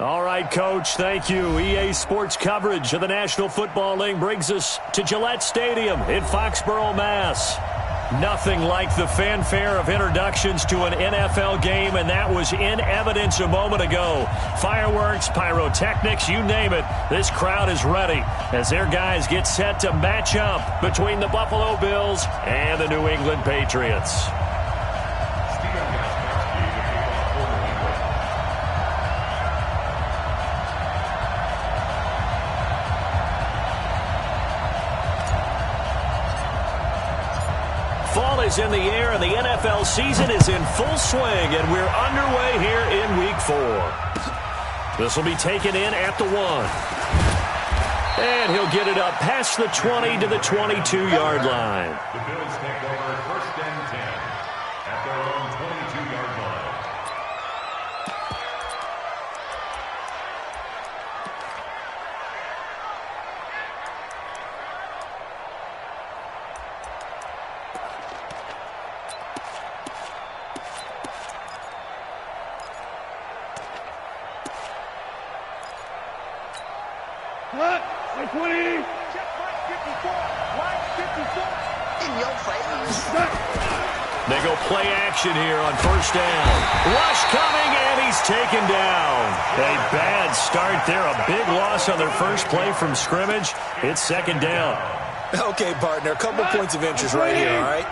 All right, Coach, thank you. EA Sports coverage of the National Football League brings us to Gillette Stadium in Foxborough, Mass. Nothing like the fanfare of introductions to an NFL game, and that was in evidence a moment ago. Fireworks, pyrotechnics, you name it. This crowd is ready as their guys get set to match up between the Buffalo Bills and the New England Patriots. Fall is in the air, and the NFL season is in full swing, and we're underway here in Week 4. This will be taken in at the 1. And he'll get it up past the 20 to the 22-yard line. The Bills take over 1st and 10 at their own 22-yard line. They go play action here on 1st down. Rush coming, and he's taken down. A bad start there. A big loss on their first play from scrimmage. It's 2nd down. Okay, partner, a couple points of interest right here, all right?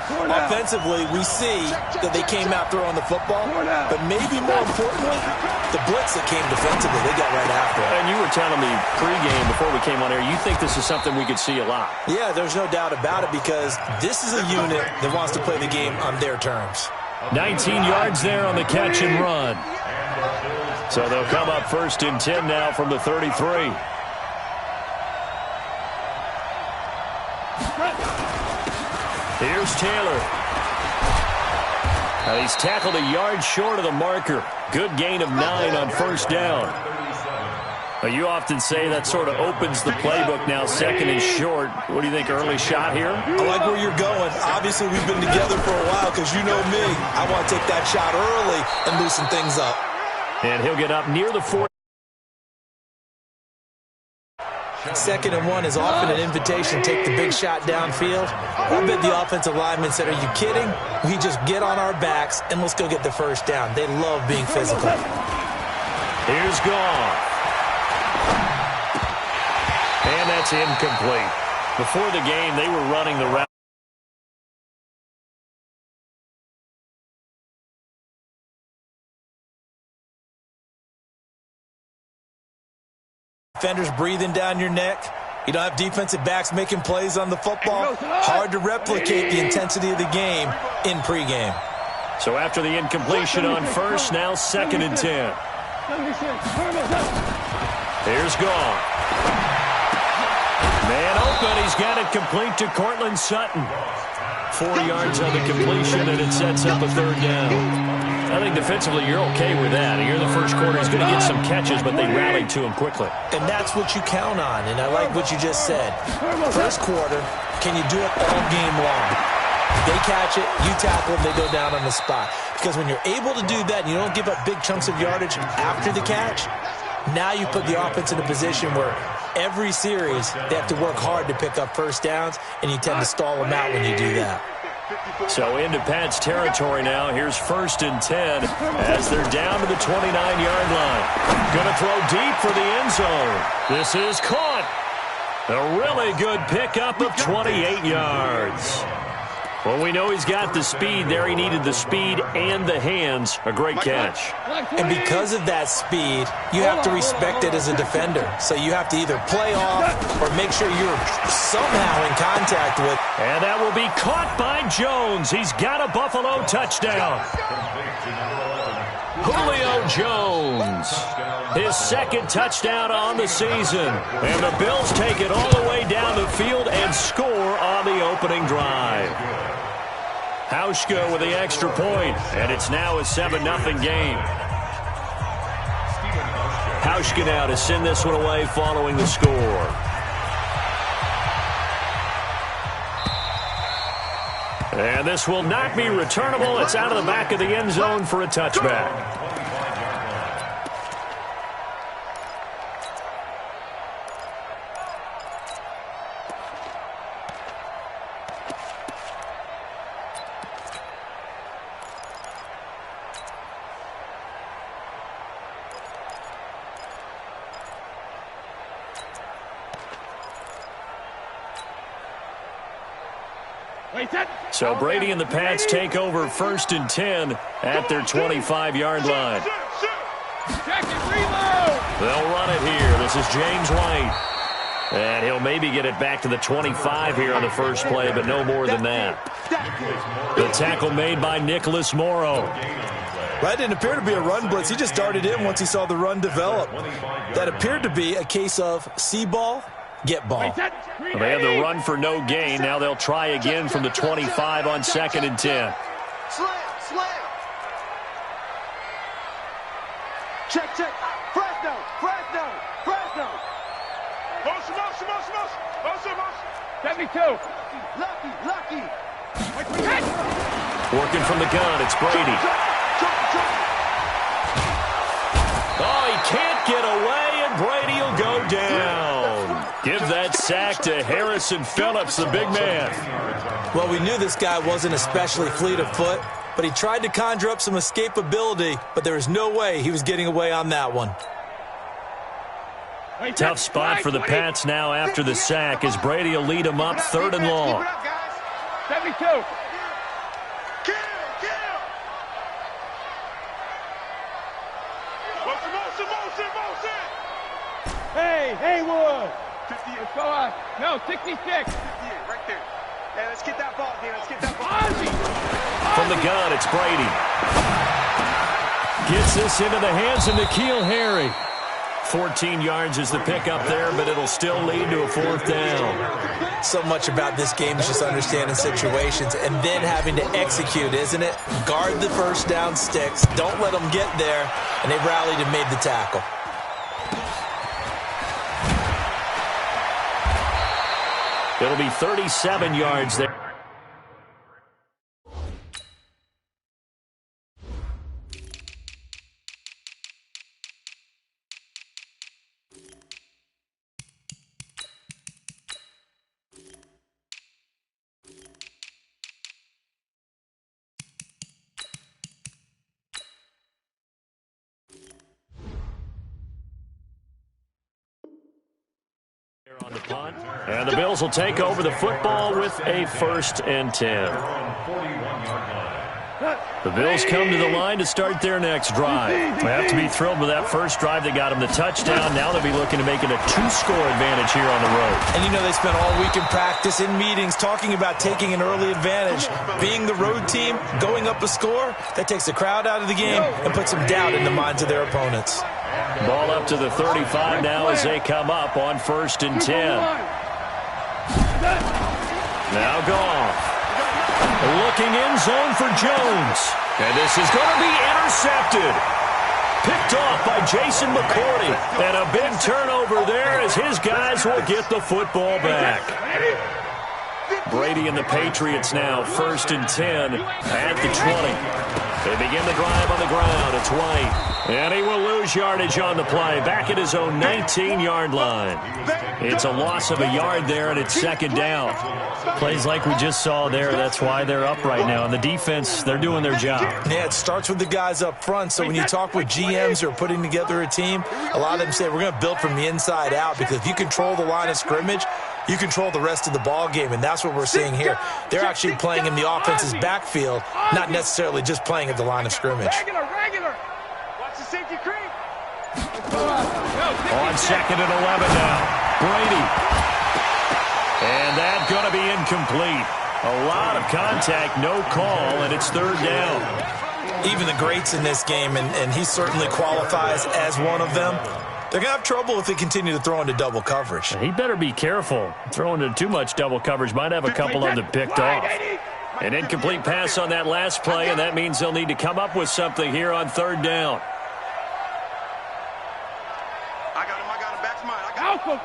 Offensively, we see that they came out throwing the football, but maybe more importantly, the blitz that came defensively, they got right after it. And you were telling me pregame before we came on air, you think this is something we could see a lot. Yeah, there's no doubt about it because this is a unit that wants to play the game on their terms. 19 yards there on the catch and run. So they'll come up 1st and 10 now from the 33. Here's Taylor. And he's tackled a yard short of the marker. Good gain of 9 on 1st down. Now, you often say that sort of opens the playbook now, 2nd and short. What do you think, early shot here? I like where you're going. Obviously, we've been together for a while because you know me. I want to take that shot early and loosen things up. And he'll get up near the 4. 2nd and 1 is often an invitation. Take the big shot downfield. I bet the offensive lineman said, are you kidding? We just get on our backs and let's go get the 1st down. They love being physical. Here's Goff. And that's incomplete. Before the game, they were running the route. Defenders breathing down your neck. You don't have defensive backs making plays on the football. Hard to replicate the intensity of the game in pregame. So after the incompletion on 1st, now 2nd and 10. Here's Goff. Man open. He's got it complete to Cortland Sutton. 4 yards on the completion, and it sets up a 3rd down. I think defensively you're okay with that. Here in the first quarter, he's going to get some catches, but they rallied to him quickly. And that's what you count on, and I like what you just said. First quarter, can you do it all game long? They catch it, you tackle them, they go down on the spot. Because when you're able to do that and you don't give up big chunks of yardage after the catch, now you put the offense in a position where every series they have to work hard to pick up 1st downs, and you tend to stall them out when you do that. So into Pat's territory now. Here's 1st and 10 as they're down to the 29-yard line. Going to throw deep for the end zone. This is caught. A really good pickup of 28 yards. Well, we know he's got the speed there. He needed the speed and the hands. A great catch. And because of that speed, you have to respect it as a defender. So you have to either play off or make sure you're somehow in contact with. And that will be caught by Jones. He's got a Buffalo touchdown. Julio Jones, his 2nd touchdown on the season. And the Bills take it all the way down the field and score on the opening drive. Hauschka with the extra point, and it's now a 7-0 game. Hauschka now to send this one away following the score. And this will not be returnable. It's out of the back of the end zone for a touchback. So Brady and the Pats take over 1st and 10 at their 25-yard line. They'll run it here. This is James White. And he'll maybe get it back to the 25 here on the first play, but no more than that. The tackle made by Nicholas Morrow. That didn't appear to be a run blitz. He just darted in once he saw the run develop. That appeared to be a case of see ball, get ball. Well, they had the run for no gain. Now they'll try again from the 25 on 2nd and 10. Slam. Check. Fresno. Motion. 72. Lucky. Working from the gun, it's Brady. Oh, he can't get away, and Brady will go down. Give that sack to Harrison Phillips, the big man. Well, we knew this guy wasn't especially fleet of foot, but he tried to conjure up some escapability, but there was no way he was getting away on that one. Tough spot for the Pats now after the sack as Brady will lead them up 3rd and long. 72. Kill. Motion. Hey, Haywood. 58. Go on. No, 66. 58, right there. Hey, let's get that ball, Dan. From the gun, it's Brady. Gets this into the hands of N'Keal Harry. 14 yards is the pickup there, but it'll still lead to a 4th down. So much about this game is just understanding situations and then having to execute, isn't it? Guard the first down sticks. Don't let them get there. And they rallied and made the tackle. It'll be 37 yards there. On the punt, and the Bills will take over the football with a 1st and 10. The Bills come to the line to start their next drive. They have to be thrilled with that first drive. They got them the touchdown. Now they'll be looking to make it a 2-score advantage here on the road. And you know they spent all week in practice, in meetings, talking about taking an early advantage. Being the road team, going up a score, that takes the crowd out of the game and puts some doubt in the minds of their opponents. Ball up to the 35 now as they come up on 1st and 10. Now Goff. Looking in zone for Jones. And this is going to be intercepted. Picked off by Jason McCourty. And a big turnover there as his guys will get the football back. Brady and the Patriots now 1st and 10 at the 20. They begin the drive on the ground. It's White. And he will lose yardage on the play. Back at his own 19-yard line. It's a loss of a yard there, and it's 2nd down. Plays like we just saw there. That's why they're up right now. And the defense, they're doing their job. Yeah, it starts with the guys up front. So when you talk with GMs who are putting together a team, a lot of them say we're going to build from the inside out, because if you control the line of scrimmage, you control the rest of the ball game, and that's what we're seeing here. They're actually playing in the offense's backfield, not necessarily just playing at the line of scrimmage. Regular. Watch the safety creep. On 2nd and 11 now. Brady. And that's going to be incomplete. A lot of contact, no call, and it's 3rd down. Even the greats in this game, and he certainly qualifies as one of them, they're going to have trouble if they continue to throw into double coverage. He better be careful. Throwing into too much double coverage might have a couple of them picked off. An incomplete pass on that last play, and that means they'll need to come up with something here on 3rd down. I got him. Back to mine. I got him.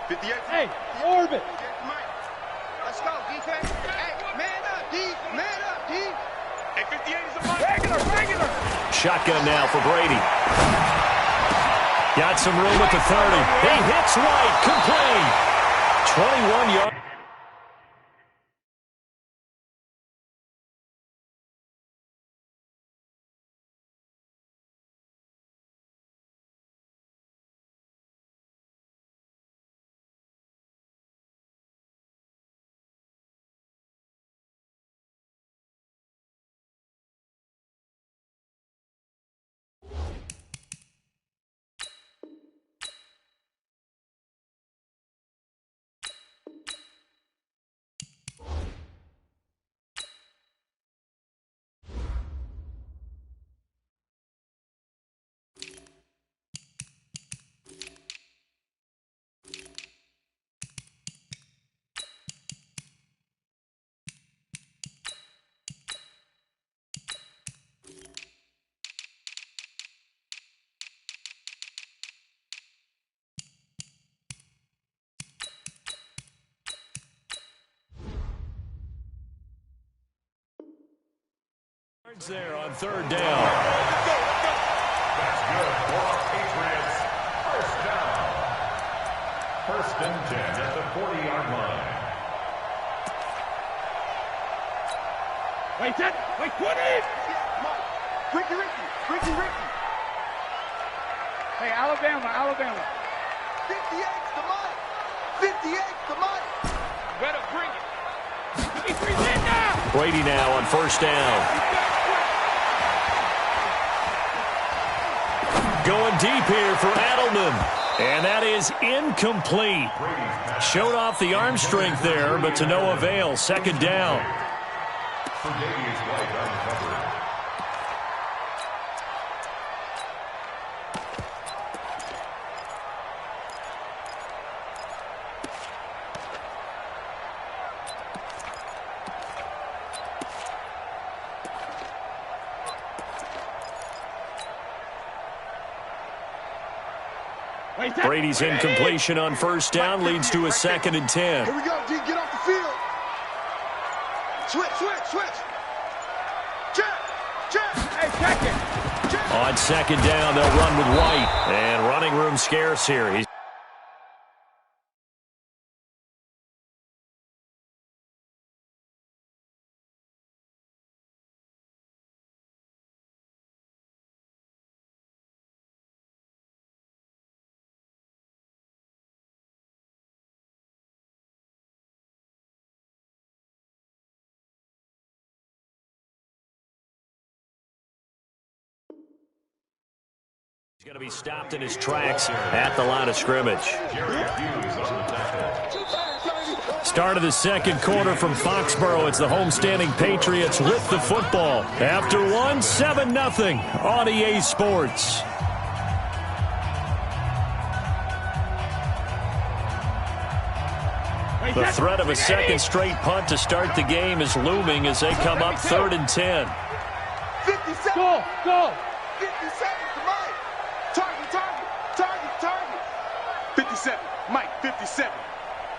58. Hey, orbit. Let's go, defense. Hey, man up, D. Hey, 58 is a regular. Shotgun now for Brady. Got some room at the 30. He hits White, complete. 21 yards. There on third down. That's good for the Patriots. First down. First and 10 at the 40-yard line. Wait, 10. Wait, 20. Ricky. Hey, Alabama. 58's the mic. 58's the mic. Better bring it. 53's in now. Brady now on first down. Going deep here for Adelman. And that is incomplete. Showed off the arm strength there, but to no avail. Second down. Brady's incompletion on first down leads to a second and 10. Here we go, D. Get off the field. Switch. Check. Hey, check it. On second down, they'll run with White. And running room scarce here. He's going to be stopped in his tracks at the line of scrimmage. Start of the second quarter from Foxborough. It's the homestanding Patriots with the football. After one, 7-0 on EA Sports. The threat of a second straight punt to start the game is looming as they come up 3rd and 10. 57. Go. 57. Target. 57. Mike, 57.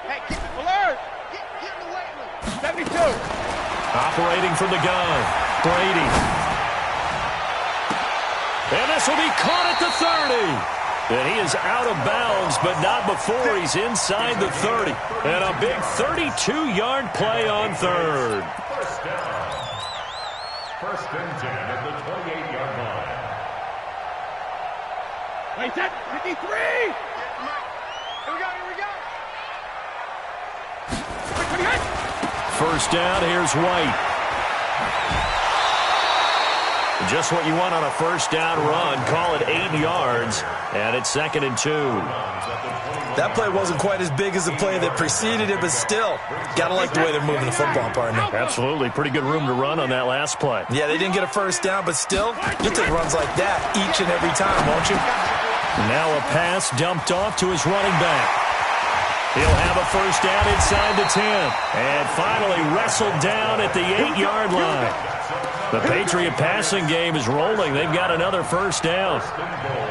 Hey, keep it alert. Get in the weight room. 72. Operating from the gun, Brady. And this will be caught at the 30. And he is out of bounds, but not before he's inside the 30. And a big 32-yard play on third. First down. First and 10 at the 28-yard line. Wait, 53! Here we go. First down, here's White. Just what you want on a first down run. Call it 8 yards, and it's 2nd and 2. That play wasn't quite as big as the play that preceded it, but still, got to like the way they're moving the football, partner. Absolutely. Pretty good room to run on that last play. Yeah, they didn't get a first down, but still, you'll take runs like that each and every time, won't you? Now a pass dumped off to his running back. He'll have a first down inside the 10. And finally wrestled down at the 8-yard line. The Patriot passing game is rolling. They've got another first down.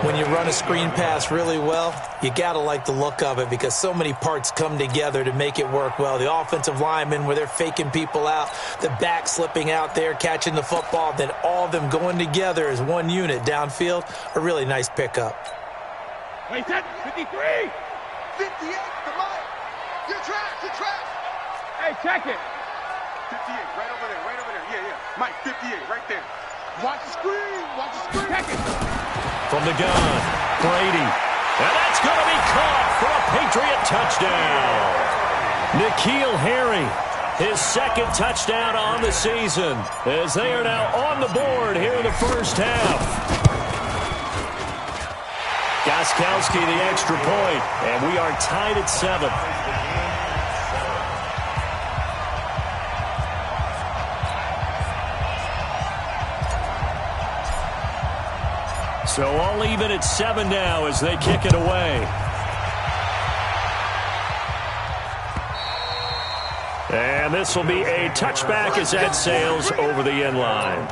When you run a screen pass really well, you got to like the look of it because so many parts come together to make it work well. The offensive linemen, where they're faking people out, the back slipping out there, catching the football, then all of them going together as one unit downfield. A really nice pickup. Wait, 53! 58, the mic! Your trash! Hey, check it! 58, right over there, yeah. Mike, 58, right there. Watch the screen! Check it! From the gun, Brady. And that's going to be caught for a Patriot touchdown. N'Keal Harry, his second touchdown on the season, as they are now on the board here in the first half. Gostkowski the extra point, and we are tied at 7. So all even at 7 now as they kick it away. And this will be a touchback as that sails over the end line.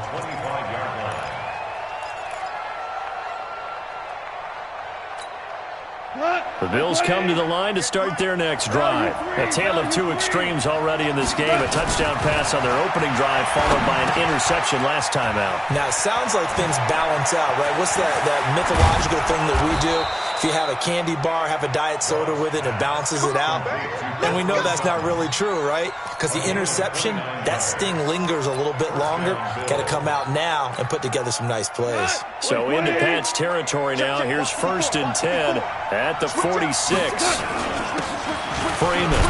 Bills come to the line to start their next drive. A tale of two extremes already in this game. A touchdown pass on their opening drive followed by an interception last time out. Now, it sounds like things balance out, right? What's that mythological thing that we do? If you have a candy bar, have a diet soda with it, and it balances it out. And we know that's not really true, right? Because the interception, that sting lingers a little bit longer. Got to come out now and put together some nice plays. So into Pat's territory now. Here's 1st and 10 at the 46. Freeman.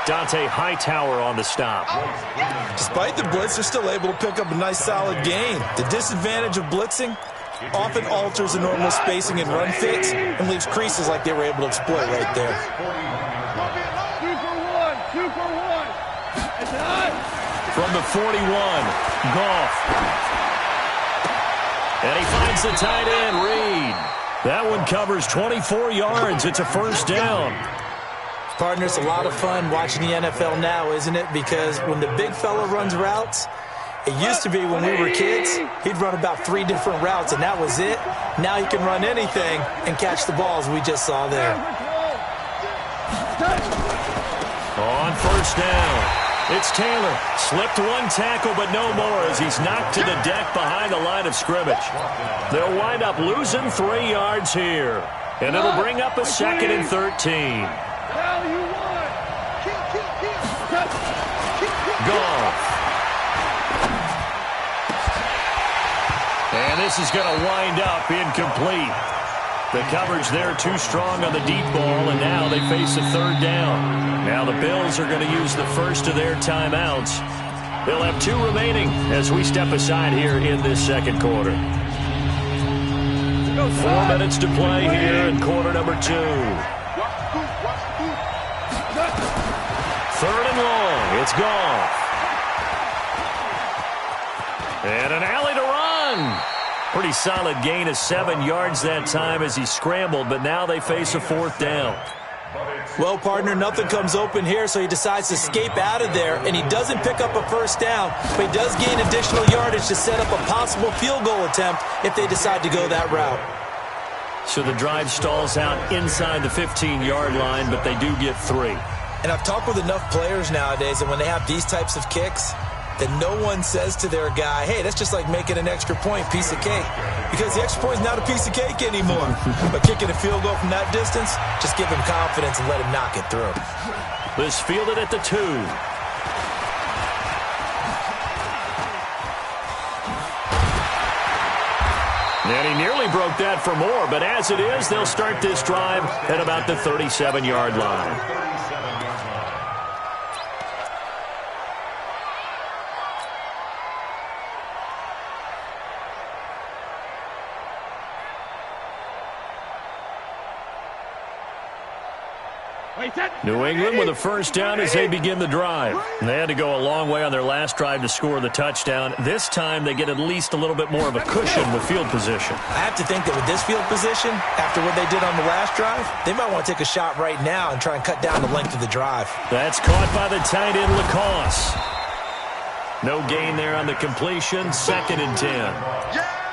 Dante Hightower on the stop. Despite the blitz, they're still able to pick up a nice solid gain. The disadvantage of blitzing often alters the normal spacing and run fits and leaves creases like they were able to exploit right there. 2 for 1. From the 41, Goff. And he finds the tight end, Reed. That one covers 24 yards. It's a 1st down. Partner, it's a lot of fun watching the NFL now, isn't it? Because when the big fella runs routes, it used to be when we were kids, he'd run about 3 different routes, and that was it. Now he can run anything and catch the balls we just saw there. On 1st down, it's Taylor. Slipped one tackle, but no more as he's knocked to the deck behind the line of scrimmage. They'll wind up losing 3 yards here, and it'll bring up a 2nd and 13. Goff. And this is going to wind up incomplete. The coverage there too strong on the deep ball, and now they face a 3rd down. Now the Bills are going to use the first of their timeouts. They'll have 2 remaining as we step aside here in this 2nd quarter. 4 minutes to play here in quarter number 2. 3rd and long. It's Goff. And an alley to run. Pretty solid gain of 7 yards that time as he scrambled, but now they face a 4th down. Well, partner, nothing comes open here, so he decides to escape out of there, and he doesn't pick up a 1st down, but he does gain additional yardage to set up a possible field goal attempt if they decide to go that route. So the drive stalls out inside the 15-yard line, but they do get 3. And I've talked with enough players nowadays, and when they have these types of kicks, that no one says to their guy, hey, that's just like making an extra point, piece of cake. Because the extra point is not a piece of cake anymore. But kicking a field goal from that distance, just give him confidence and let him knock it through. This fielded at the 2. And he nearly broke that for more, but as it is, they'll start this drive at about the 37-yard line. New England with a 1st down as they begin the drive. And they had to go a long way on their last drive to score the touchdown. This time they get at least a little bit more of a cushion with field position. I have to think that with this field position, after what they did on the last drive, they might want to take a shot right now and try and cut down the length of the drive. That's caught by the tight end, Lacoste. No gain there on the completion, 2nd and 10.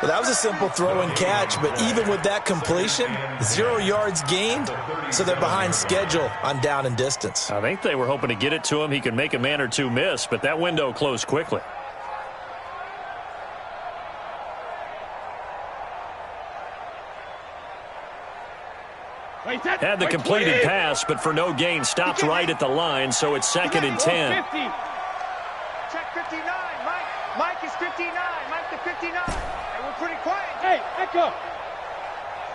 Well, that was a simple throw and catch, but even with that completion, 0 yards gained, so they're behind schedule on down and distance. I think they were hoping to get it to him. He could make a man or 2 miss, but that window closed quickly. Had the completed pass, but for no gain, stopped right at the line, so it's 2nd and 10. Check 59, Mike. Mike is 59. Mike to 59. And we're pretty quiet. Hey, echo.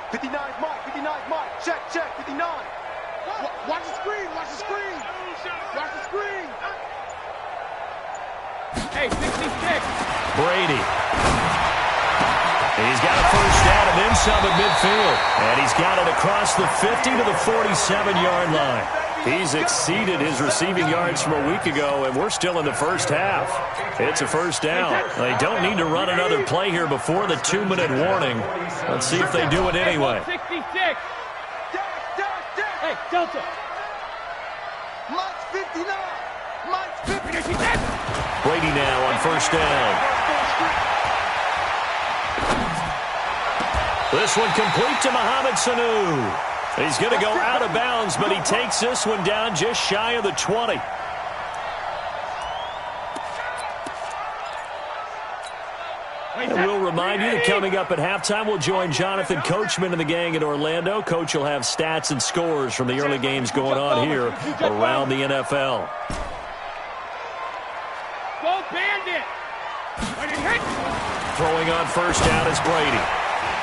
59, Mike. 59, Mike. Check, 59. Watch the screen. Watch the screen. Watch the screen. Hey, 66. Brady. He's got a 1st down and then some at midfield. And he's got it across the 50 to the 47-yard line. He's exceeded his receiving yards from a week ago, and we're still in the 1st half. It's a 1st down. They don't need to run another play here before the 2-minute warning. Let's see if they do it anyway. 66. Hey, Delta. Mike's 59. Mike's 59. Brady now on 1st down. This one complete to Mohamed Sanu. He's going to go out of bounds, but he takes this one down just shy of the 20. And we'll remind you that coming up at halftime, we'll join Jonathan Coachman and the gang in Orlando. Coach will have stats and scores from the early games going on here around the NFL. Go Bandit! Throwing on first down is Brady.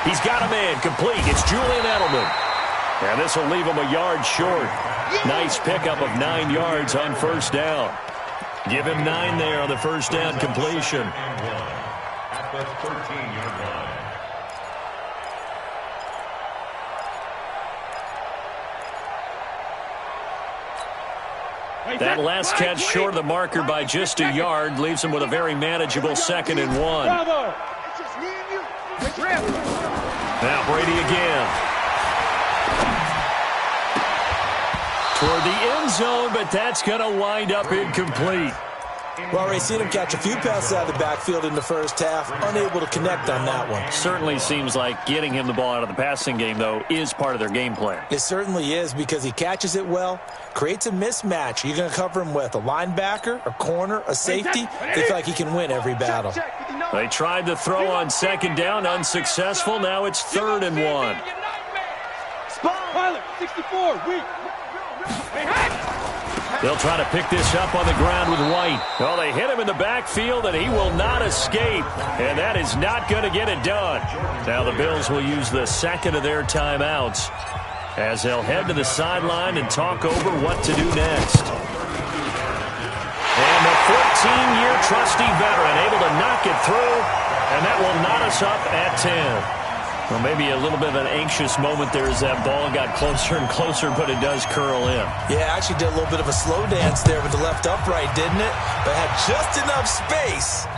He's got a man complete. It's Julian Edelman. And this will leave him a yard short. Nice pickup of 9 yards on first down. Give him 9 there on the first down completion. At the 13-yard line. That last catch short of the marker by just a yard leaves him with a very manageable 2nd and 1. Now Brady again. Toward the end zone, but that's going to wind up incomplete. Well, Ray, seen him catch a few passes out of the backfield in the first half, unable to connect on that one. Certainly seems like getting him the ball out of the passing game, though, is part of their game plan. It certainly is because he catches it well, creates a mismatch. You're going to cover him with a linebacker, a corner, a safety. They feel like he can win every battle. They tried to throw on 2nd down, unsuccessful. Now it's 3rd and 1. Pilot, 64, weak. They'll try to pick this up on the ground with White. Well, they hit him in the backfield, and he will not escape. And that is not going to get it done. Now the Bills will use the 2nd of their timeouts as they'll head to the sideline and talk over what to do next. And the 14-year trusty veteran able to knock it through, and that will knot us up at 10. Well, maybe a little bit of an anxious moment there as that ball got closer and closer, but it does curl in. Yeah, actually did a little bit of a slow dance there with the left upright, didn't it? But had just enough space,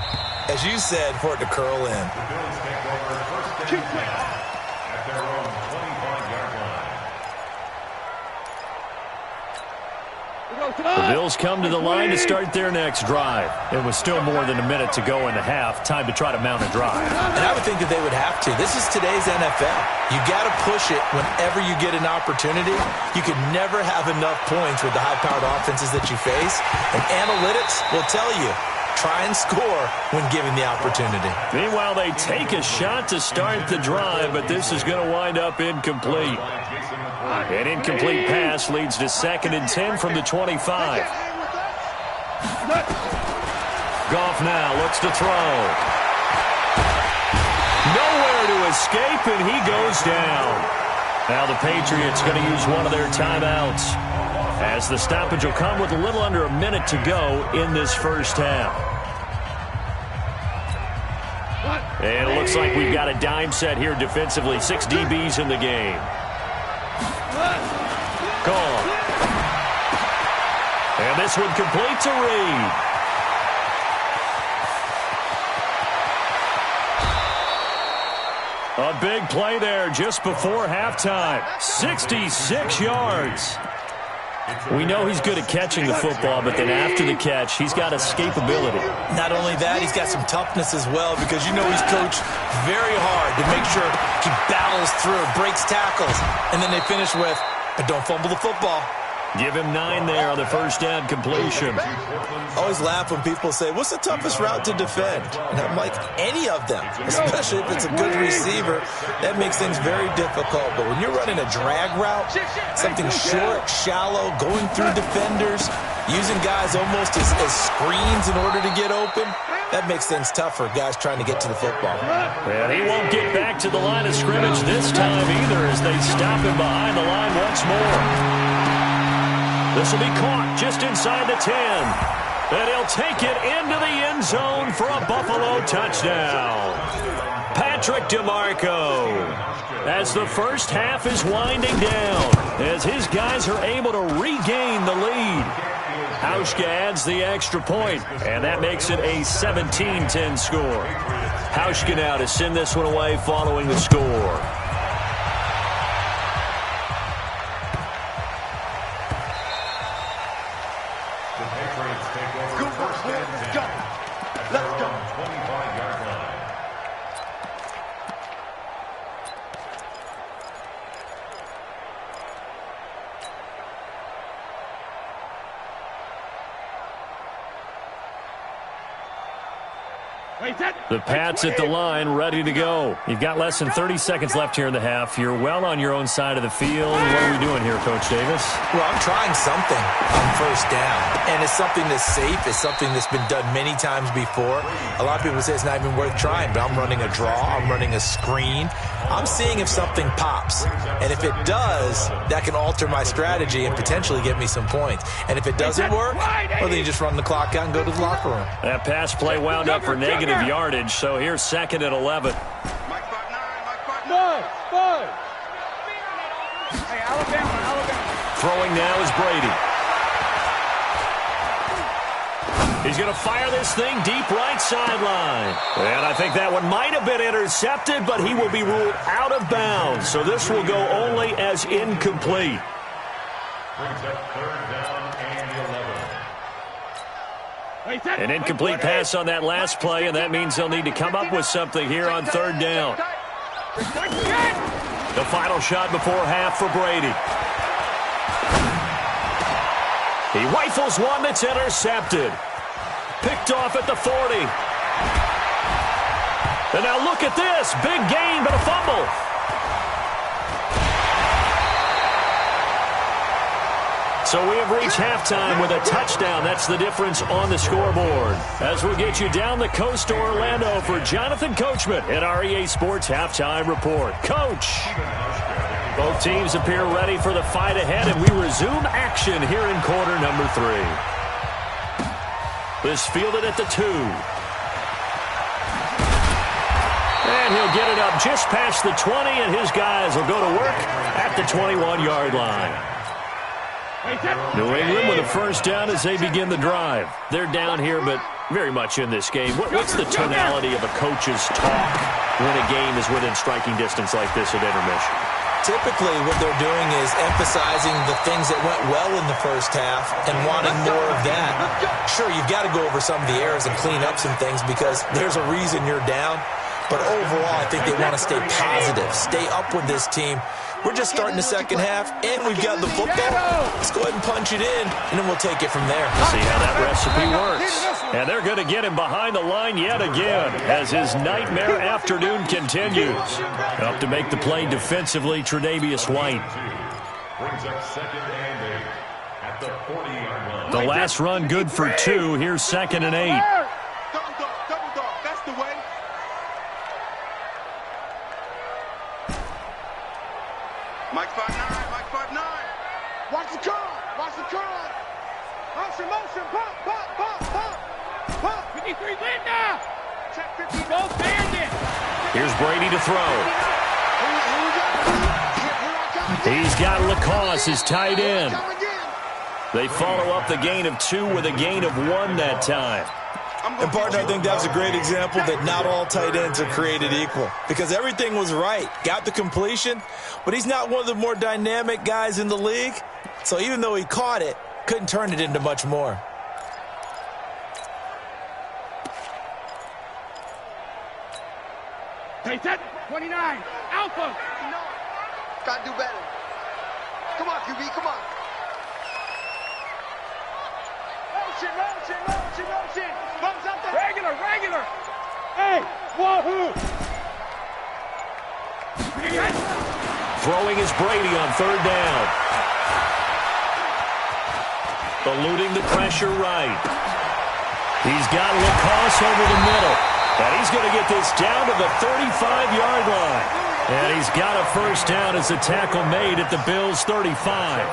as you said, for it to curl in. The Bills take over first and 10 at their own 25-yard line. The Bills come to the line to start their next drive. It was still more than a minute to go in the half. Time to try to mount a drive. And I would think that they would have to. This is today's NFL. You got to push it whenever you get an opportunity. You can never have enough points with the high-powered offenses that you face. And analytics will tell you, try and score when given the opportunity. Meanwhile, they take a shot to start the drive, but this is going to wind up incomplete. An incomplete pass leads to 2nd and 10 from the 25. Goff now looks to throw. Nowhere to escape, and he goes down. Now the Patriots going to use one of their timeouts, as the stoppage will come with a little under a minute to go in this first half. And it looks like we've got a dime set here defensively. 6 DBs in the game. Gone. And this one complete to Reed. A big play there just before halftime. 66 yards. We know he's good at catching the football, but then after the catch, he's got escapability. Not only that, he's got some toughness as well, because you know he's coached very hard to make sure he battles through, breaks tackles, and then they finish with, but don't fumble the football. Give him 9 there on the first down completion. I always laugh when people say, what's the toughest route to defend? And I'm like, any of them, especially if it's a good receiver. That makes things very difficult. But when you're running a drag route, something short, shallow, going through defenders, using guys almost as screens in order to get open, that makes things tough for guys trying to get to the football. And he won't get back to the line of scrimmage this time either, as they stop him behind the line once more. This will be caught just inside the 10. And he'll take it into the end zone for a Buffalo touchdown. Patrick DeMarco, as the first half is winding down, as his guys are able to regain the lead. Hauschka adds the extra point, and that makes it a 17-10 score. Hauschka now to send this one away following the score. The Pats at the line, ready to go. You've got less than 30 seconds left here in the half. You're well on your own side of the field. What are we doing here, Coach Davis? Well, I'm trying something on first down, and it's something that's safe. It's something that's been done many times before. A lot of people say it's not even worth trying, but I'm running a draw. I'm running a screen. I'm seeing if something pops, and if it does, that can alter my strategy and potentially get me some points. And if it doesn't work, well, then you just run the clock out and go to the locker room. That pass play wound up for negative yardage, so here's 2nd and 11. Hey, Alabama. Throwing now is Brady. He's going to fire this thing deep right sideline. And I think that one might have been intercepted, but he will be ruled out of bounds. So this will go only as incomplete. Brings up 3rd down and 11. An incomplete pass on that last play, and that means they'll need to come up with something here on 3rd down. The final shot before half for Brady. He rifles one that's intercepted. Picked off at the 40. And now look at this. Big gain, but a fumble. So we have reached halftime with a touchdown. That's the difference on the scoreboard. As we'll get you down the coast to Orlando for Jonathan Coachman at our EA Sports Halftime Report. Coach, both teams appear ready for the fight ahead, and we resume action here in quarter number 3. This fielded at the 2. And he'll get it up just past the 20, and his guys will go to work at the 21-yard line. New England with a first down as they begin the drive. They're down here, but very much in this game. What's the tonality of a coach's talk when a game is within striking distance like this at intermission? Typically, what they're doing is emphasizing the things that went well in the first half and wanting more of that. Sure, you've got to go over some of the errors and clean up some things because there's a reason you're down. But overall, I think they want to stay positive, stay up with this team. We're just starting the second half, and we've got the football. Let's go ahead and punch it in, and then we'll take it from there. See how that recipe works. And they're going to get him behind the line yet again as his nightmare afternoon continues. Up to make the play defensively, Tre'Davious White. Brings up 2nd and 8 at the 40-yard line. The last run good for 2. Here's 2nd and 8. Double dog. That's the way. Mike 5'9", Mike 5'9". Watch the curl. Motion. Pump. 53 Linda. Check 50. Go bandit. Here's Brady to throw. He's got Lacoste, his tight end. They follow up the gain of 2 with a gain of 1 that time. And, partner, I think that's a great example that not all tight ends are created equal because everything was right. Got the completion, but he's not one of the more dynamic guys in the league. So even though he caught it, couldn't turn it into much more. Hey, set 29. Alpha. No. Gotta do better. Come on, QB, come on. Motion. Thumbs up there. Regular. Hey, wahoo. Throwing is Brady on 3rd down. Eluding the pressure right. He's got Lacoste over the middle. And he's going to get this down to the 35-yard line. And he's got a first down as the tackle made at the Bills' 35.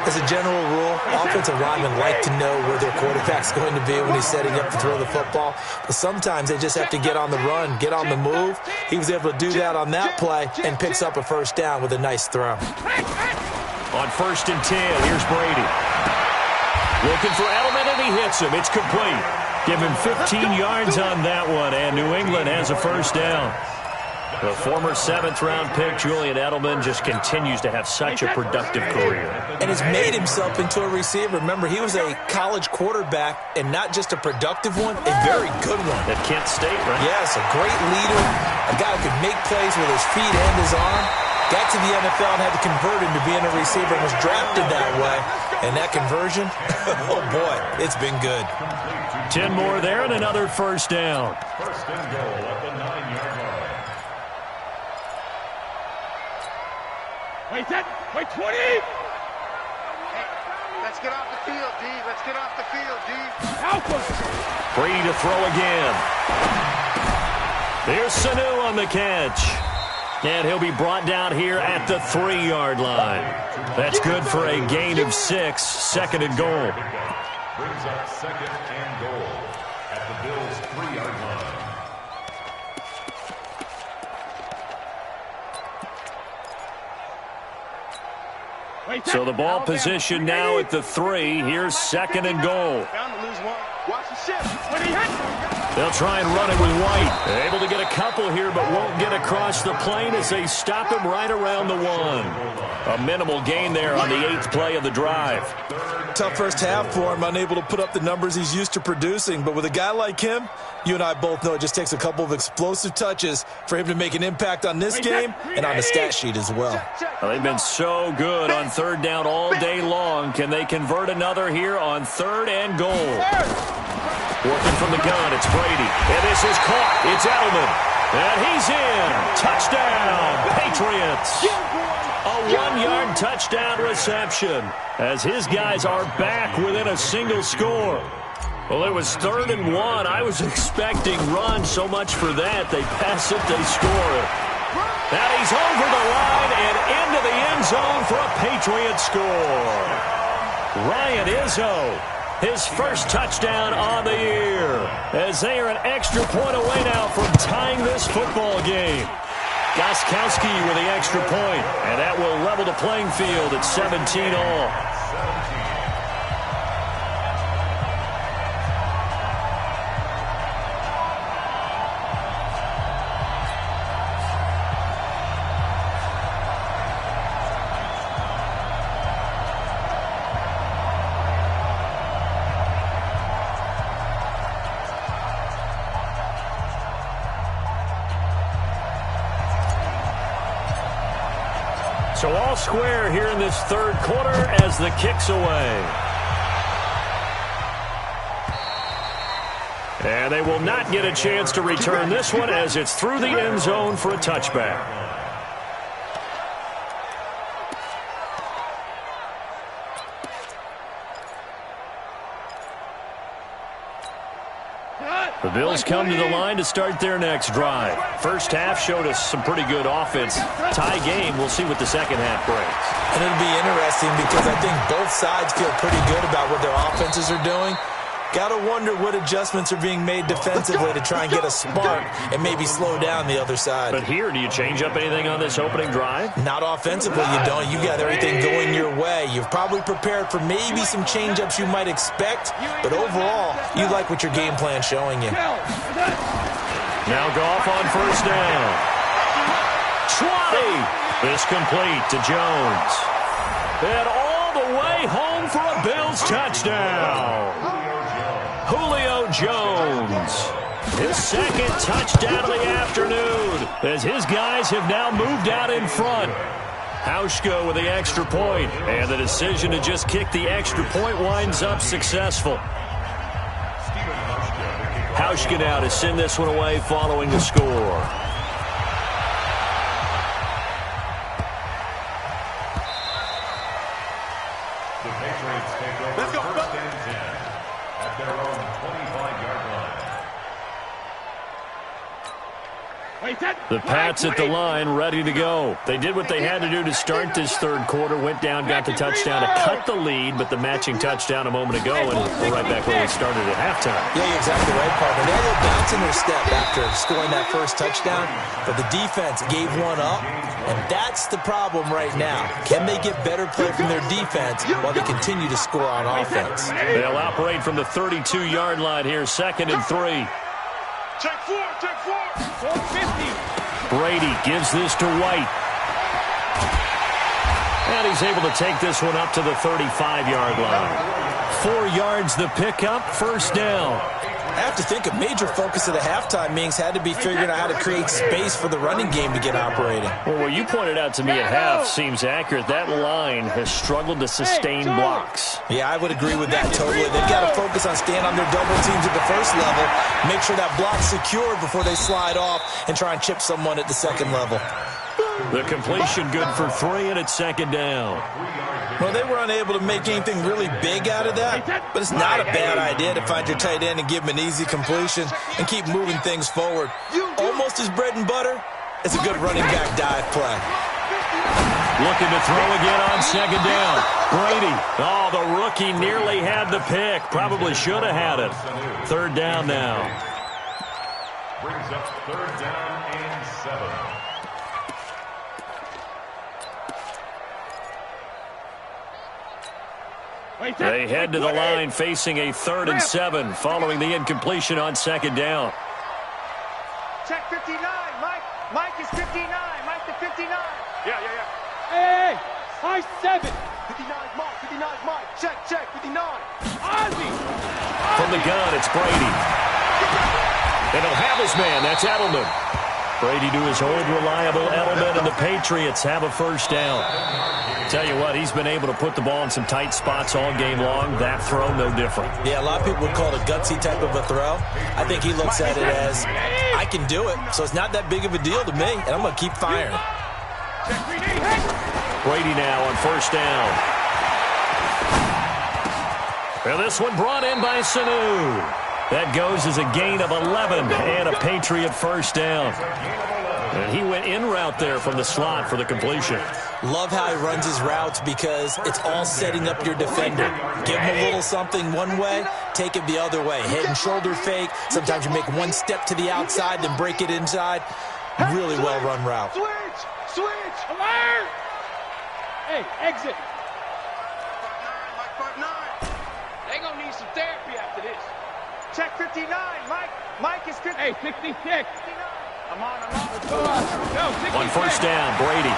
As a general rule, offensive linemen like to know where their quarterback's going to be when he's setting up to throw the football. But sometimes they just have to get on the run, get on the move. He was able to do that on that play and picks up a first down with a nice throw. On 1st and 10, here's Brady. Looking for Edelman, and he hits him. It's complete. Give him 15 yards on that one, and New England has a first down. The former 7th-round pick, Julian Edelman, just continues to have such a productive career. And has made himself into a receiver. Remember, he was a college quarterback, and not just a productive one, a very good one. At Kent State, right? Yes, a great leader, a guy who could make plays with his feet and his arm. got to the NFL and had to convert into being a receiver and was drafted that way. And that conversion, oh boy, it's been good. 10 more there and another first down. First and goal at the 9-yard line. Wait, 20! Hey, let's get off the field, D. Let's get off the field, D. Help us! Free to throw again. Here's Sanu on the catch. And he'll be brought down here at the 3-yard line. That's good for a gain of 6, second and goal. Brings up second and goal at the Bills' 3-yard line. So the ball position now at the 3. Here's second and goal. Watch the shift. They'll try and run it with White. Able to get a couple here, but won't get across the plane as they stop him right around the 1. A minimal gain there on the 8th play of the drive. Tough first half for him, unable to put up the numbers he's used to producing. But with a guy like him, you and I both know it just takes a couple of explosive touches for him to make an impact on this game and on the stat sheet as well. Well, they've been so good on third down all day long. Can they convert another here on third and goal? Working from the gun, it's Brady. And this is caught. It's Edelman. And he's in. Touchdown, Patriots. A 1-yard touchdown reception as his guys are back within a single score. Well, it was 3rd and 1. I was expecting run, so much for that. They pass it, they score it. Now he's over the line and into the end zone for a Patriot score. Ryan Izzo, his first touchdown on the year, as they are an extra point away now from tying this football game. Gostkowski with the extra point, and that will level the playing field at 17 all. So all square here in this third quarter as the kick's away. And they will not get a chance to return this one as it's through the end zone for a touchback. The Bills come to the line to start their next drive. First half showed us some pretty good offense. Tie game, we'll see what the second half brings. And it'll be interesting because I think both sides feel pretty good about what their offenses are doing. Got to wonder what adjustments are being made defensively to try and get a spark and maybe slow down the other side. But here, do you change up anything on this opening drive? Not offensively, you don't. You got everything going your way. You've probably prepared for maybe some change-ups you might expect, but overall, you like what your game plan's showing you. Now Goff on first down. 20. This complete to Jones. And all the way home for a Bills touchdown. Julio Jones, his second touchdown of the afternoon, as his guys have now moved out in front. Hauschka with the extra point, and the decision to just kick the extra point winds up successful. Hauschka now to send this one away following the score. The Patriots take over first and 10 at their own 25-yard line. The Pats at the line, ready to go. They did what they had to do to start this third quarter, went down, got the touchdown to cut the lead, but the matching touchdown a moment ago, and we're right back where we started at halftime. Yeah, you're exactly right, partner. They had a little bounce in their step after scoring that first touchdown, but the defense gave one up, and that's the problem right now. Can they get better play from their defense while they continue to score on offense? They'll operate from the 32-yard line here, 2nd and 3. Check four. 450. Brady gives this to White. And he's able to take this one up to the 35-yard line. 4 yards the pickup, first down. I have to think a major focus of the halftime meetings had to be figuring out how to create space for the running game to get operating. Well, what you pointed out to me at half seems accurate. That line has struggled to sustain blocks. Yeah, I would agree with that totally. They've got to focus on staying on their double teams at the first level, make sure that block's secured before they slide off and try and chip someone at the second level. The completion good for 3, and it's second down. Well, they were unable to make anything really big out of that, but it's not a bad idea to find your tight end and give him an easy completion and keep moving things forward. Almost as bread and butter as a good running back dive play. Looking to throw again on second down. Brady. Oh, the rookie nearly had the pick. Probably should have had it. Third down now. Brings up third down and 7. They head to the line facing a 3rd and 7 following the incompletion on second down. Check 59, Mike. Mike is 59. Mike to 59. Yeah. Hey, high 7. 59, Mike. 59, Mike. Check. 59. Ozzy. From the gun, it's Brady. And he'll have his man. That's Edelman. Brady to his old reliable Edelman, and the Patriots have a first down. Tell you what, he's been able to put the ball in some tight spots all game long. That throw, no different. Yeah, a lot of people would call it a gutsy type of a throw. I think he looks at it as, I can do it, so it's not that big of a deal to me, and I'm going to keep firing. Brady now on first down. And this one brought in by Sanu. That goes as a gain of 11 and a Patriot first down. And he went in route there from the slot for the completion. Love how he runs his routes because it's all setting up your defender. Give him a little something one way, take it the other way. Head and shoulder fake. Sometimes you make one step to the outside, then break it inside. Really well-run route. Switch! Alert! Hey, exit. 5'9". They gonna need some therapy after this. Check 59, Mike. Mike is 50. Hey, 66. I'm on. No, 66. On first down, Brady.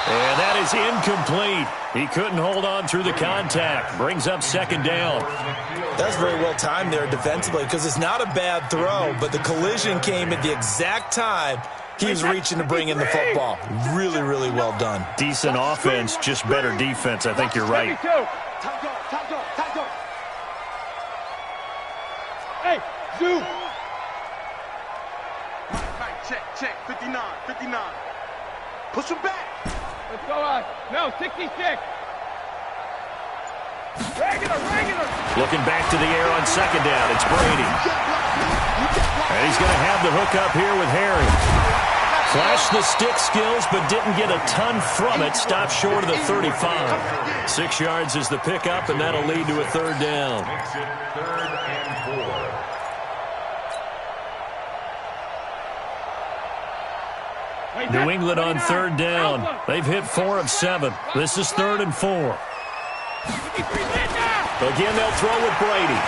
And that is incomplete. He couldn't hold on through the contact. Brings up second down. That's very well timed there defensively because it's not a bad throw, but the collision came at the exact time he was reaching to bring in the football. Really, really well done. Decent offense, just better defense. I think you're right. Time go. Hey, Zoo. Mike, check. 59. Push him back. Let's go on. No, 66. Regular. Looking back to the air on second down. It's Brady. And he's going to have the hook up here with Harry. Flashed the stick skills, but didn't get a ton from it. Stopped short of the 35. 6 yards is the pickup, and that'll lead to a third down. Makes it 3rd and 4. New England on third down. They've hit 4 of 7. This is 3rd and 4. Again, they'll throw with Brady.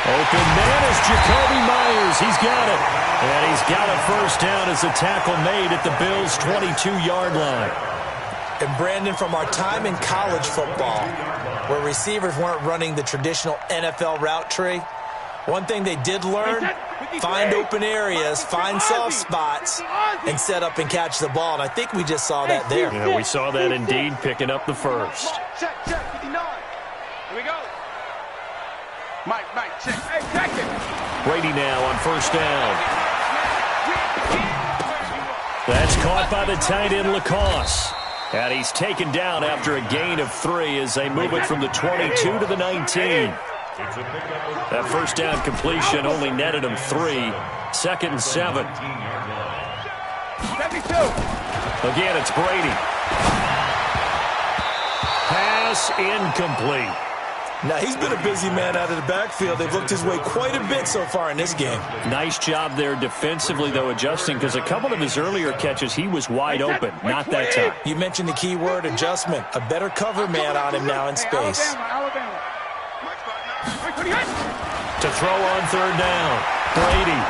Open man is Jacoby Myers. He's got it. And he's got a first down as a tackle made at the Bills' 22-yard line. And Brandon, from our time in college football, where receivers weren't running the traditional NFL route tree, one thing they did learn, find open areas, find soft spots, and set up and catch the ball. And I think we just saw that there. Yeah, we saw that indeed, picking up the first. Check, 59. Here we go. Mike, check. Hey, check it. Brady now on first down. That's caught by the tight end, Lacoste. And he's taken down after a gain of 3 as they move it from the 22 to the 19. That first down completion only netted him 3. 2nd and 7. 72. Again, it's Brady. Pass incomplete. Now, he's been a busy man out of the backfield. They've looked his way quite a bit so far in this game. Nice job there defensively, though, adjusting, because a couple of his earlier catches, he was wide open. Not that time. You mentioned the key word, adjustment. A better cover man on him now in space. Alabama. To throw on third down, Brady.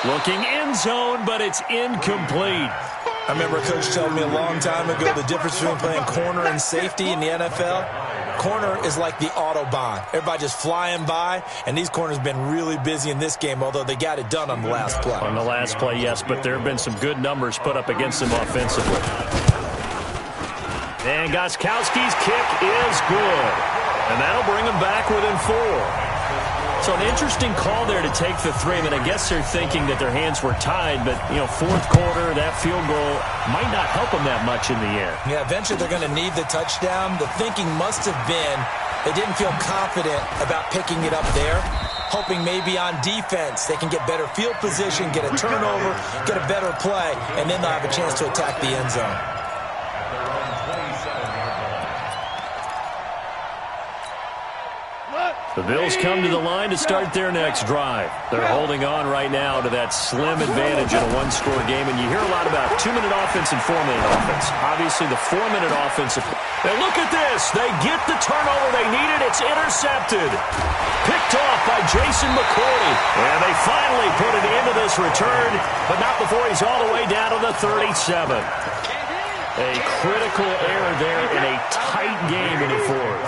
Looking end zone, but it's incomplete. I remember a coach telling me a long time ago the difference between playing corner and safety in the NFL. Corner is like the Autobahn. Everybody just flying by, and these corners have been really busy in this game, although they got it done on the last play. On the last play, yes, but there have been some good numbers put up against them offensively. And Gostkowski's kick is good. And that'll bring them back within 4. So an interesting call there to take the 3. I mean, I guess they're thinking that their hands were tied, but, you know, fourth quarter, that field goal might not help them that much in the end. Yeah, eventually they're going to need the touchdown. The thinking must have been they didn't feel confident about picking it up there, hoping maybe on defense they can get better field position, get a turnover, get a better play, and then they'll have a chance to attack the end zone. The Bills come to the line to start their next drive. They're holding on right now to that slim advantage in a one-score game, and you hear a lot about 2-minute offense and 4-minute offense. Obviously, the 4-minute offensive. And look at this. They get the turnover they needed. It's intercepted. Picked off by Jason McCourty. And they finally put an end to this return, but not before he's all the way down to the 37. A critical error there in a tight game in the fourth.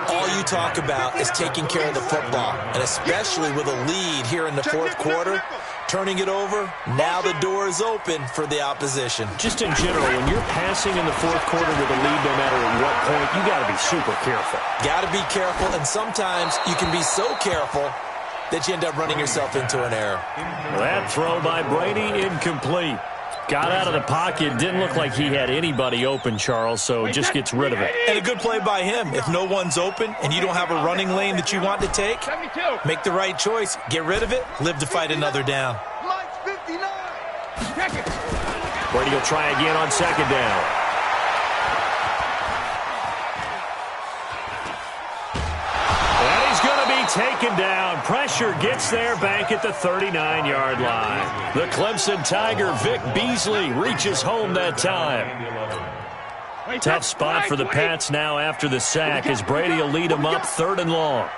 All you talk about is taking care of the football, and especially with a lead here in the fourth quarter, turning it over, now the door is open for the opposition. Just in general, when you're passing in the fourth quarter with a lead, no matter at what point, you got to be super careful. Got to be careful, and sometimes you can be so careful that you end up running yourself into an error. That throw by Brady, incomplete. Got out of the pocket. Didn't look like he had anybody open, Charles, so just gets rid of it. And a good play by him. If no one's open and you don't have a running lane that you want to take, make the right choice. Get rid of it. Live to fight another down. Brady will try again on second down. Taken down. Pressure gets there back at the 39-yard line. The Clemson Tiger, Vic Beasley, reaches home that time. Tough spot for the Pats now after the sack as Brady will lead them up 3rd and long.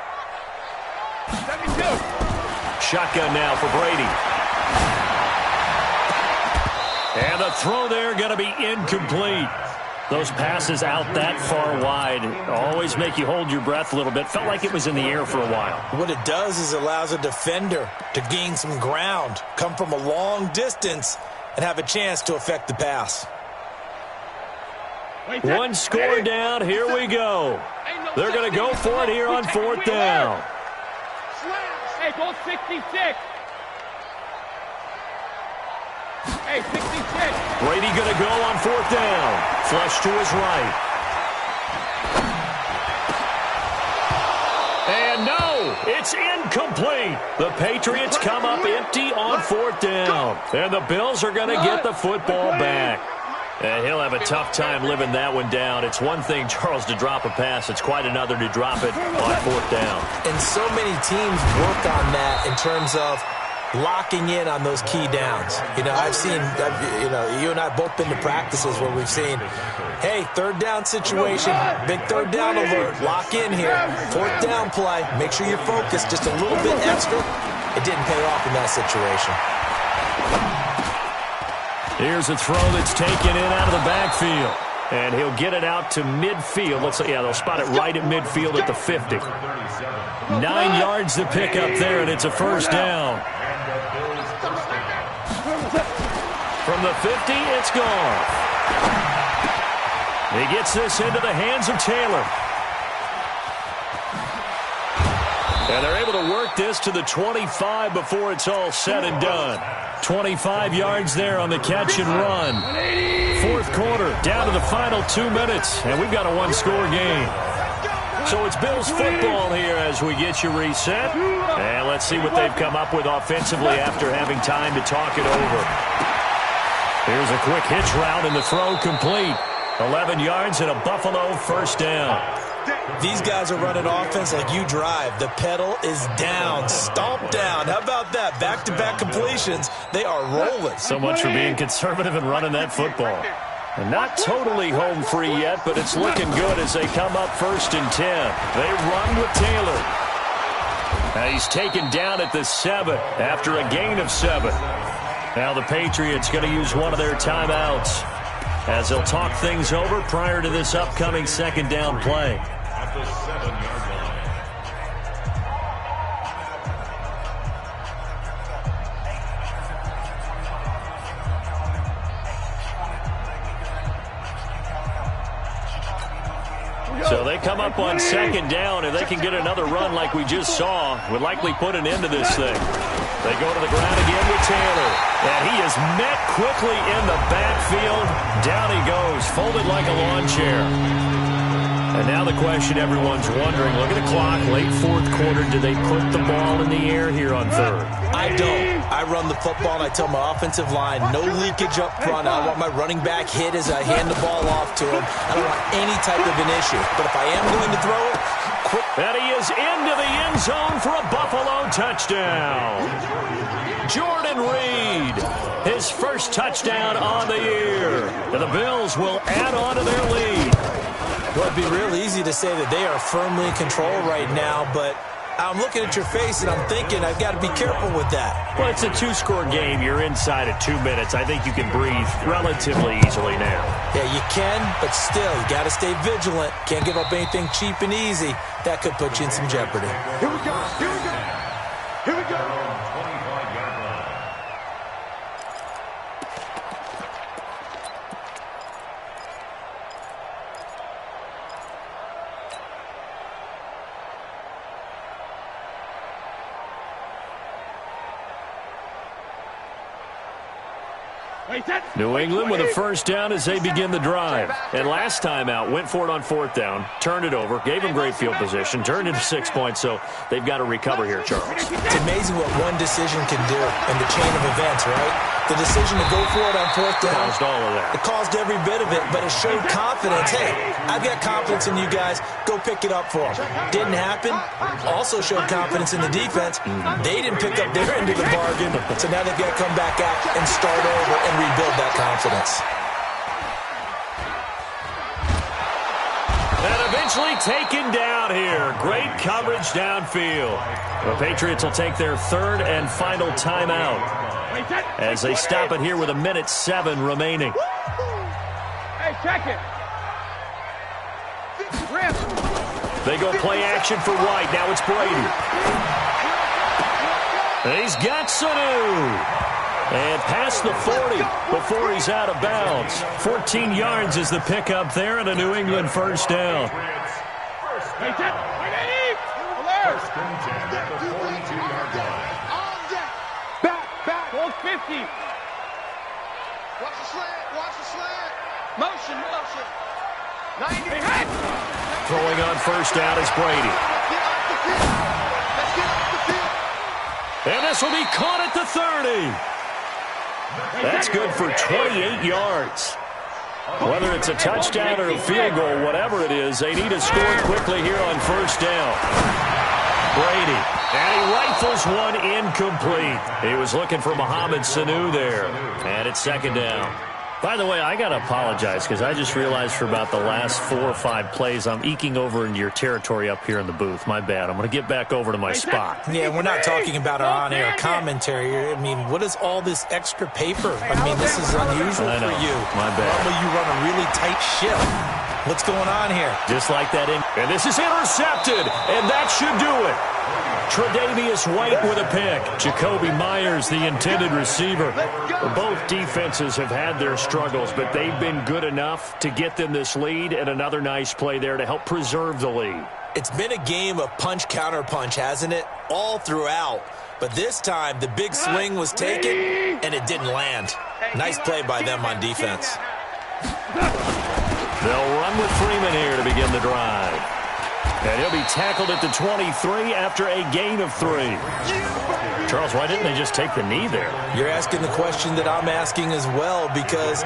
Shotgun now for Brady. And the throw there going to be incomplete. Those passes out that far wide always make you hold your breath a little bit. Felt like it was in the air for a while. What it does is it allows a defender to gain some ground, come from a long distance, and have a chance to affect the pass. One score down. Here we go. They're going to go for it here on 4th down. Hey, go 66. Hey, 66. Brady going to go on 4th down. Flush to his right. And no, it's incomplete. The Patriots come up empty on 4th down. And the Bills are going to get the football back. And he'll have a tough time living that one down. It's one thing, Charles, to drop a pass. It's quite another to drop it on 4th down. And so many teams work on that in terms of locking in on those key downs. You know, I've seen, you and I both been to practices where we've seen, hey, 3rd down situation, big 3rd down alert, lock in here, 4th down play, make sure you're focused just a little bit extra. It didn't pay off in that situation. Here's a throw that's taken in out of the backfield. And he'll get it out to midfield. They'll spot it right at midfield at the 50. 9 yards to pick up there, and it's a 1st down. From the 50, it's gone. He gets this into the hands of Taylor. And they're able to work this to the 25 before it's all said and done. 25 yards there on the catch and run. 4th quarter, down to the final 2 minutes, and we've got a one-score game. So it's Bills football here as we get you reset. And let's see what they've come up with offensively after having time to talk it over. Here's a quick hitch route, and the throw complete. 11 yards and a Buffalo 1st down. These guys are running offense like you drive. The pedal is down, stomp down. How about that? Back-to-back completions. They are rolling. So much for being conservative and running that football. And not totally home free yet, but it's looking good as they come up 1st and 10. They run with Taylor. Now he's taken down at the 7 after a gain of 7. Now the Patriots going to use one of their timeouts as they'll talk things over prior to this upcoming second down play. At the 7-yard line. So they come up on second down. If they can get another run like we just saw, would likely put an end to this thing. They go to the ground again with Taylor. And he is met quickly in the backfield. Down he goes, folded like a lawn chair. And now the question everyone's wondering, look at the clock, late fourth quarter, do they put the ball in the air here on third? I don't. I run the football, and I tell my offensive line, no leakage up front. I want my running back hit as I hand the ball off to him. I don't want any type of an issue. But if I am going to throw it, quick. And he is into the end zone for a Buffalo touchdown. Jordan Reed, his first touchdown on the year. And the Bills will add on to their lead. Well, it'd be real easy to say that they are firmly in control right now, but I'm looking at your face and I'm thinking I've got to be careful with that. Well, it's a two-score game. You're inside at 2 minutes. I think you can breathe relatively easily now. Yeah, you can, but still, you got to stay vigilant. Can't give up anything cheap and easy. That could put you in some jeopardy. Here we go. Here we go. Here we go. 25-yard line. New England with a first down as they begin the drive. And last time out, went for it on fourth down, turned it over, gave them great field position, turned into 6 points, so they've got to recover here, Charles. It's amazing what one decision can do in the chain of events, right? The decision to go for it on fourth down. Caused all of that. It caused every bit of it, but it showed confidence. Hey, I've got confidence in you guys. Go pick it up for them. Didn't happen. Also showed confidence in the defense. They didn't pick up their end of the bargain, so now they've got to come back out and start over and rebuild that confidence. And eventually taken down here. Great coverage downfield. The Patriots will take their third and final timeout as they stop it here with 1:07 remaining. Hey, check it. They go play action for White. Now it's Brady. And he's got Sanu. And past the 40 before he's out of bounds. 14 yards is the pickup there and a New England first down. Hey, check. First and 10 at the 42-yard line. Back. Hold 50. Watch the slant. Watch the slant. Motion. 90. Hey, Throwing on first down is Brady. Get off the field. Let's get off the field. And this will be caught at the 30. That's good for 28 yards. Whether it's a touchdown or a field goal, whatever it is, they need to score quickly here on first down. Brady, and he rifles one incomplete. He was looking for Mohamed Sanu there. And it's second down. By the way, I got to apologize because I just realized for about the last 4 or 5 plays, I'm eking over into your territory up here in the booth. My bad. I'm going to get back over to my spot. Yeah, we're not talking about our on-air commentary. I mean, what is all this extra paper? I mean, this is unusual for you. My bad. Normally you run a really tight ship. What's going on here? Just like that. And this is intercepted, and that should do it. Tre'Davious White with a pick. Jacoby Myers, the intended receiver. Both defenses have had their struggles, but they've been good enough to get them this lead, and another nice play there to help preserve the lead. It's been a game of punch-counter-punch, hasn't it? All throughout. But this time, the big swing was taken, and it didn't land. Nice play by them on defense. They'll run with Freeman here to begin the drive. And he'll be tackled at the 23 after a gain of 3. Charles, why didn't they just take the knee there? You're asking the question that I'm asking as well, because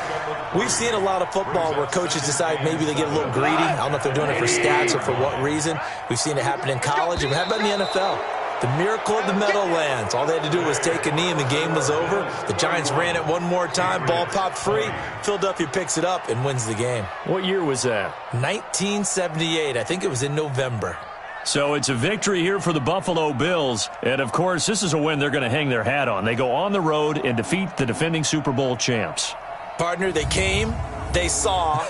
we've seen a lot of football where coaches decide maybe they get a little greedy. I don't know if they're doing it for stats or for what reason. We've seen it happen in college, and how about in the NFL? The miracle of the Meadowlands. All they had to do was take a knee and the game was over. The Giants ran it one more time. Ball popped free. Philadelphia picks it up and wins the game. What year was that? 1978. I think it was in November. So it's a victory here for the Buffalo Bills. And, of course, this is a win they're going to hang their hat on. They go on the road and defeat the defending Super Bowl champs. Partner, they came, they saw,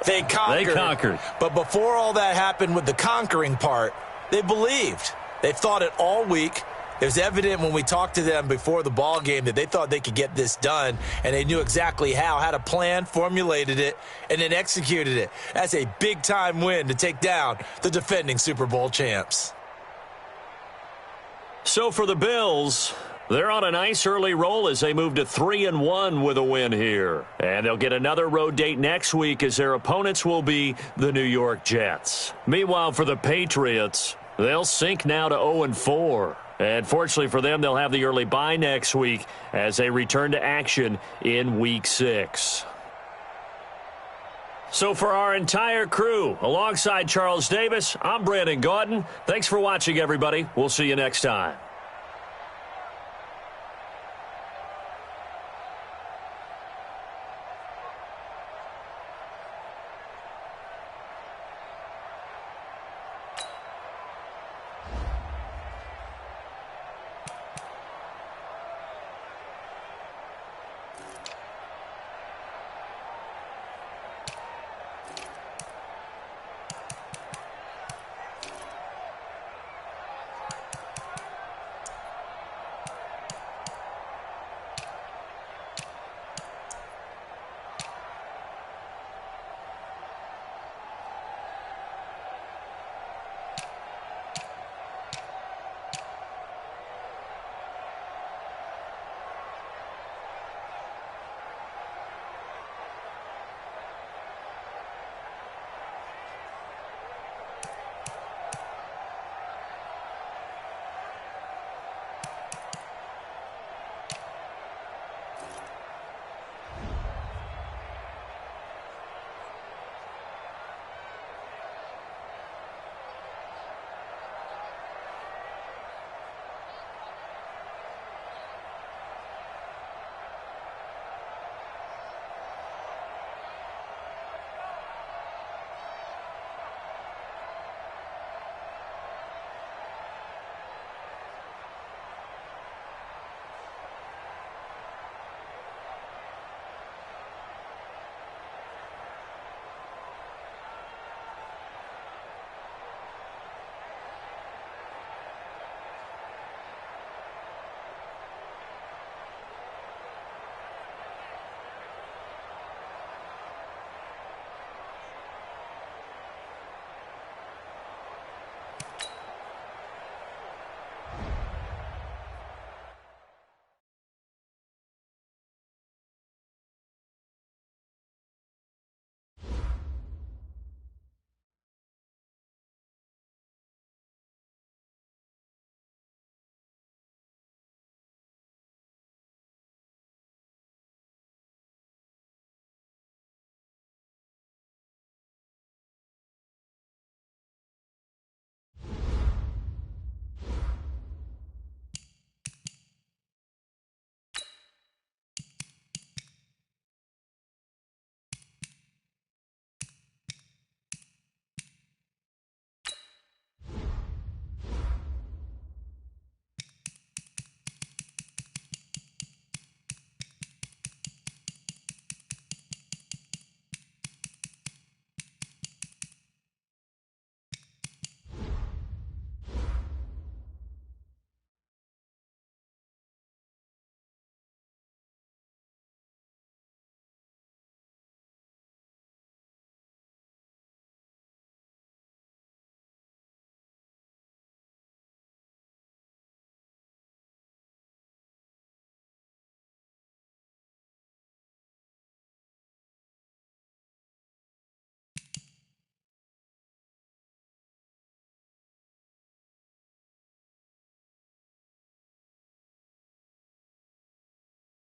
they conquered. They conquered. But before all that happened with the conquering part, they believed. They thought it all week. It was evident when we talked to them before the ball game that they thought they could get this done, and they knew exactly how, had a plan, formulated it, and then executed it. That's a big-time win to take down the defending Super Bowl champs. So for the Bills, they're on a nice early roll as they move to 3-1 with a win here. And they'll get another road date next week as their opponents will be the New York Jets. Meanwhile, for the Patriots, they'll sink now to 0-4. And fortunately for them, they'll have the early bye next week as they return to action in Week 6. So for our entire crew, alongside Charles Davis, I'm Brandon Gaudin. Thanks for watching, everybody. We'll see you next time.